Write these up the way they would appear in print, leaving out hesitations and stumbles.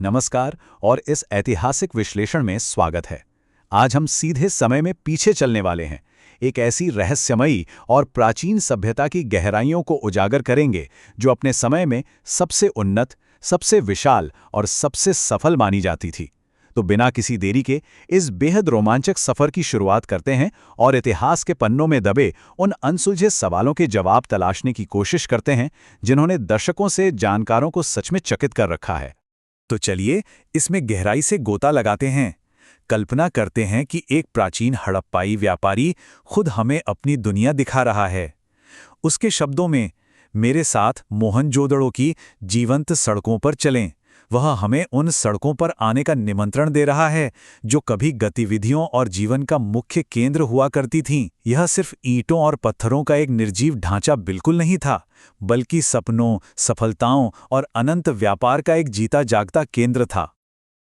नमस्कार और इस ऐतिहासिक विश्लेषण में स्वागत है। आज हम सीधे समय में पीछे चलने वाले हैं, एक ऐसी रहस्यमयी और प्राचीन सभ्यता की गहराइयों को उजागर करेंगे जो अपने समय में सबसे उन्नत, सबसे विशाल और सबसे सफल मानी जाती थी। तो बिना किसी देरी के इस बेहद रोमांचक सफर की शुरुआत करते हैं और इतिहास के पन्नों में दबे उन अनसुलझे सवालों के जवाब तलाशने की कोशिश करते हैं जिन्होंने दशकों से जानकारों को सच में चकित कर रखा है। तो चलिए इसमें गहराई से गोता लगाते हैं। कल्पना करते हैं कि एक प्राचीन हड़प्पाई व्यापारी खुद हमें अपनी दुनिया दिखा रहा है। उसके शब्दों में, मेरे साथ मोहनजोदड़ो की जीवंत सड़कों पर चलें। वह हमें उन सड़कों पर आने का निमंत्रण दे रहा है जो कभी गतिविधियों और जीवन का मुख्य केंद्र हुआ करती थीं। यह सिर्फ ईंटों और पत्थरों का एक निर्जीव ढांचा बिल्कुल नहीं था, बल्कि सपनों, सफलताओं और अनंत व्यापार का एक जीता जागता केंद्र था।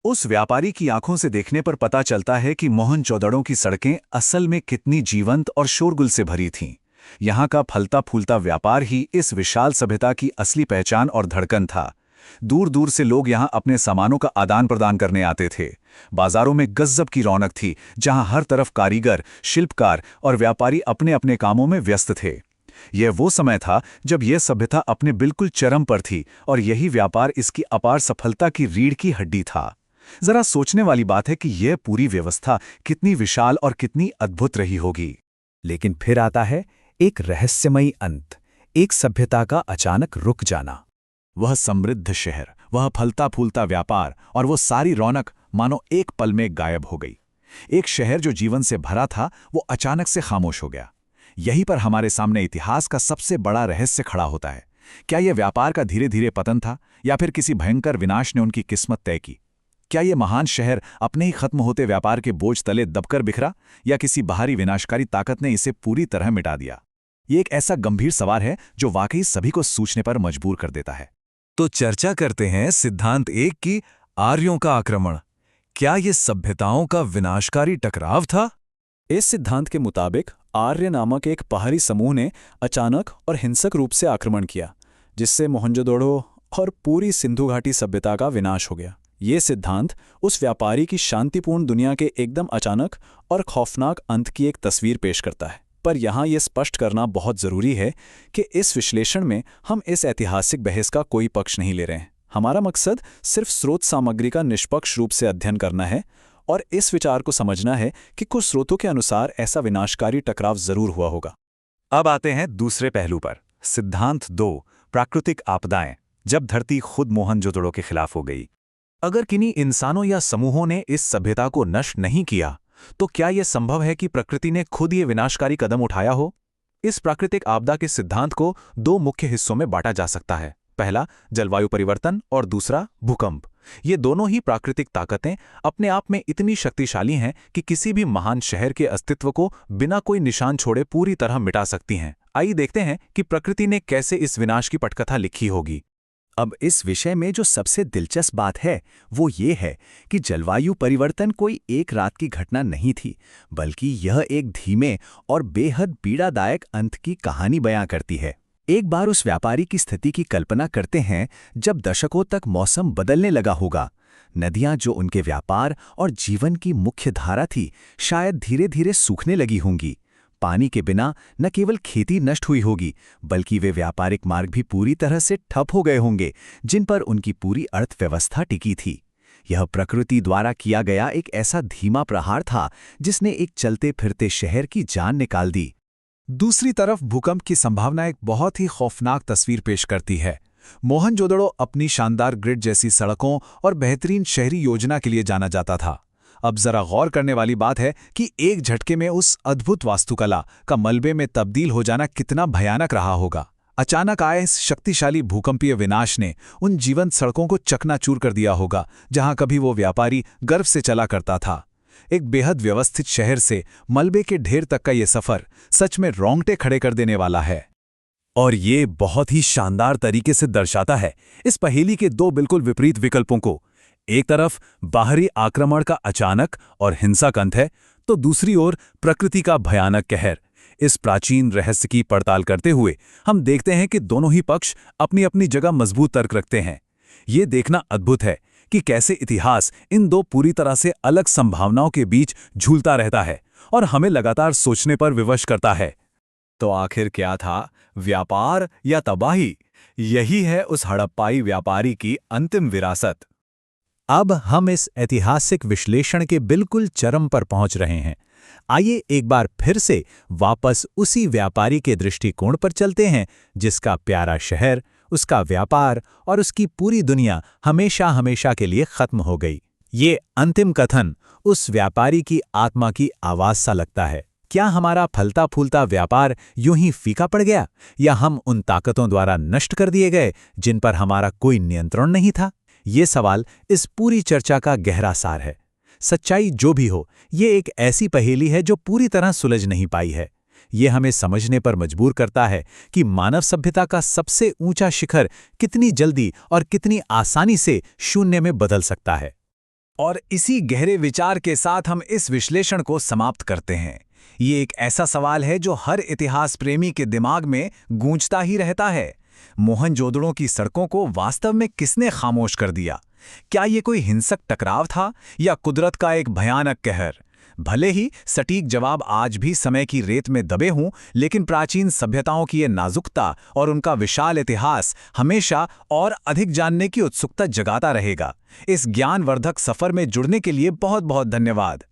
उस व्यापारी की आंखों से देखने पर पता चलता है कि मोहनजोदड़ो की सड़कें असल में कितनी जीवंत और शोरगुल से भरी थीं। यहाँ का फलता फूलता व्यापार ही इस विशाल सभ्यता की असली पहचान और धड़कन था। दूर दूर से लोग यहाँ अपने सामानों का आदान प्रदान करने आते थे। बाजारों में गजब की रौनक थी, जहाँ हर तरफ कारीगर, शिल्पकार और व्यापारी अपने अपने कामों में व्यस्त थे। यह वो समय था जब यह सभ्यता अपने बिल्कुल चरम पर थी और यही व्यापार इसकी अपार सफलता की रीढ़ की हड्डी था। जरा सोचने वाली बात है कि यह पूरी व्यवस्था कितनी विशाल और कितनी अद्भुत रही होगी। लेकिन फिर आता है एक रहस्यमयी अंत, एक सभ्यता का अचानक रुक जाना। वह समृद्ध शहर, वह फलता फूलता व्यापार और वो सारी रौनक मानो एक पल में गायब हो गई। एक शहर जो जीवन से भरा था वो अचानक से खामोश हो गया। यहीं पर हमारे सामने इतिहास का सबसे बड़ा रहस्य खड़ा होता है। क्या यह व्यापार का धीरे धीरे पतन था या फिर किसी भयंकर विनाश ने उनकी किस्मत तय की? क्या यह महान शहर अपने ही खत्म होते व्यापार के बोझ तले दबकर बिखरा या किसी बाहरी विनाशकारी ताकत ने इसे पूरी तरह मिटा दिया? ये एक ऐसा गंभीर सवाल है जो वाकई सभी को सोचने पर मजबूर कर देता है। तो चर्चा करते हैं सिद्धांत 1 की, आर्यों का आक्रमण। क्या ये सभ्यताओं का विनाशकारी टकराव था? इस सिद्धांत के मुताबिक आर्य नामक एक पहाड़ी समूह ने अचानक और हिंसक रूप से आक्रमण किया, जिससे मोहनजोदड़ो और पूरी सिंधु घाटी सभ्यता का विनाश हो गया। ये सिद्धांत उस व्यापारी की शांतिपूर्ण दुनिया के एकदम अचानक और खौफनाक अंत की एक तस्वीर पेश करता है। पर यहाँ ये स्पष्ट करना बहुत ज़रूरी है कि इस विश्लेषण में हम इस ऐतिहासिक बहस का कोई पक्ष नहीं ले रहे हैं। हमारा मकसद सिर्फ स्रोत सामग्री का निष्पक्ष रूप से अध्ययन करना है और इस विचार को समझना है कि कुछ स्रोतों के अनुसार ऐसा विनाशकारी टकराव ज़रूर हुआ होगा। अब आते हैं दूसरे पहलू पर। सिद्धांत 2, प्राकृतिक आपदाएं, जब धरती खुद मोहनजोदड़ो के खिलाफ हो गई। अगर किन्हीं इंसानों या समूहों ने इस सभ्यता को नष्ट नहीं किया, तो क्या यह संभव है कि प्रकृति ने खुद ये विनाशकारी कदम उठाया हो? इस प्राकृतिक आपदा के सिद्धांत को दो मुख्य हिस्सों में बांटा जा सकता है। पहला जलवायु परिवर्तन और दूसरा भूकंप। ये दोनों ही प्राकृतिक ताकतें अपने आप में इतनी शक्तिशाली हैं कि किसी भी महान शहर के अस्तित्व को बिना कोई निशान छोड़े पूरी तरह मिटा सकती हैं। आइए देखते हैं कि प्रकृति ने कैसे इस विनाश की पटकथा लिखी होगी। अब इस विषय में जो सबसे दिलचस्प बात है वो ये है कि जलवायु परिवर्तन कोई एक रात की घटना नहीं थी, बल्कि यह एक धीमे और बेहद पीड़ादायक अंत की कहानी बयां करती है। एक बार उस व्यापारी की स्थिति की कल्पना करते हैं जब दशकों तक मौसम बदलने लगा होगा। नदियां जो उनके व्यापार और जीवन की मुख्य धारा थी, शायद धीरे धीरे सूखने लगी होंगी। पानी के बिना न केवल खेती नष्ट हुई होगी, बल्कि वे व्यापारिक मार्ग भी पूरी तरह से ठप हो गए होंगे, जिन पर उनकी पूरी अर्थव्यवस्था टिकी थी। यह प्रकृति द्वारा किया गया एक ऐसा धीमा प्रहार था जिसने एक चलते फिरते शहर की जान निकाल दी। दूसरी तरफ भूकंप की संभावना एक बहुत ही खौफनाक तस्वीर पेश करती है। मोहनजोदड़ो अपनी शानदार ग्रिड जैसी सड़कों और बेहतरीन शहरी योजना के लिए जाना जाता था। अब जरा गौर करने वाली बात है कि एक झटके में उस अद्भुत वास्तुकला का मलबे में तब्दील हो जाना कितना भयानक रहा होगा। अचानक आए इस शक्तिशाली भूकंपीय विनाश ने उन जीवंत सड़कों को चकनाचूर कर दिया होगा, जहां कभी वो व्यापारी गर्व से चला करता था। एक बेहद व्यवस्थित शहर से मलबे के ढेर तक का ये सफर सच में रोंगटे खड़े कर देने वाला है। और ये बहुत ही शानदार तरीके से दर्शाता है इस पहेली के दो बिल्कुल विपरीत विकल्पों को। एक तरफ बाहरी आक्रमण का अचानक और हिंसक अंत है, तो दूसरी ओर प्रकृति का भयानक कहर। इस प्राचीन रहस्य की पड़ताल करते हुए हम देखते हैं कि दोनों ही पक्ष अपनी अपनी जगह मजबूत तर्क रखते हैं। ये देखना अद्भुत है कि कैसे इतिहास इन दो पूरी तरह से अलग संभावनाओं के बीच झूलता रहता है और हमें लगातार सोचने पर विवश करता है। तो आखिर क्या था, व्यापार या तबाही? यही है उस हड़प्पाई व्यापारी की अंतिम विरासत। अब हम इस ऐतिहासिक विश्लेषण के बिल्कुल चरम पर पहुंच रहे हैं। आइए एक बार फिर से वापस उसी व्यापारी के दृष्टिकोण पर चलते हैं जिसका प्यारा शहर, उसका व्यापार और उसकी पूरी दुनिया हमेशा हमेशा के लिए खत्म हो गई। ये अंतिम कथन उस व्यापारी की आत्मा की आवाज सा लगता है। क्या हमारा फलता फूलता व्यापार यूं ही फीका पड़ गया, या हम उन ताकतों द्वारा नष्ट कर दिए गए जिन पर हमारा कोई नियंत्रण नहीं था? ये सवाल इस पूरी चर्चा का गहरा सार है। सच्चाई जो भी हो, ये एक ऐसी पहेली है जो पूरी तरह सुलझ नहीं पाई है। ये हमें समझने पर मजबूर करता है कि मानव सभ्यता का सबसे ऊंचा शिखर कितनी जल्दी और कितनी आसानी से शून्य में बदल सकता है। और इसी गहरे विचार के साथ हम इस विश्लेषण को समाप्त करते हैं। ये एक ऐसा सवाल है जो हर इतिहास प्रेमी के दिमाग में गूंजता ही रहता है। मोहनजोदड़ो की सड़कों को वास्तव में किसने खामोश कर दिया? क्या ये कोई हिंसक टकराव था या कुदरत का एक भयानक कहर? भले ही सटीक जवाब आज भी समय की रेत में दबे हों, लेकिन प्राचीन सभ्यताओं की ये नाजुकता और उनका विशाल इतिहास हमेशा और अधिक जानने की उत्सुकता जगाता रहेगा। इस ज्ञानवर्धक सफर में जुड़ने के लिए बहुत बहुत धन्यवाद।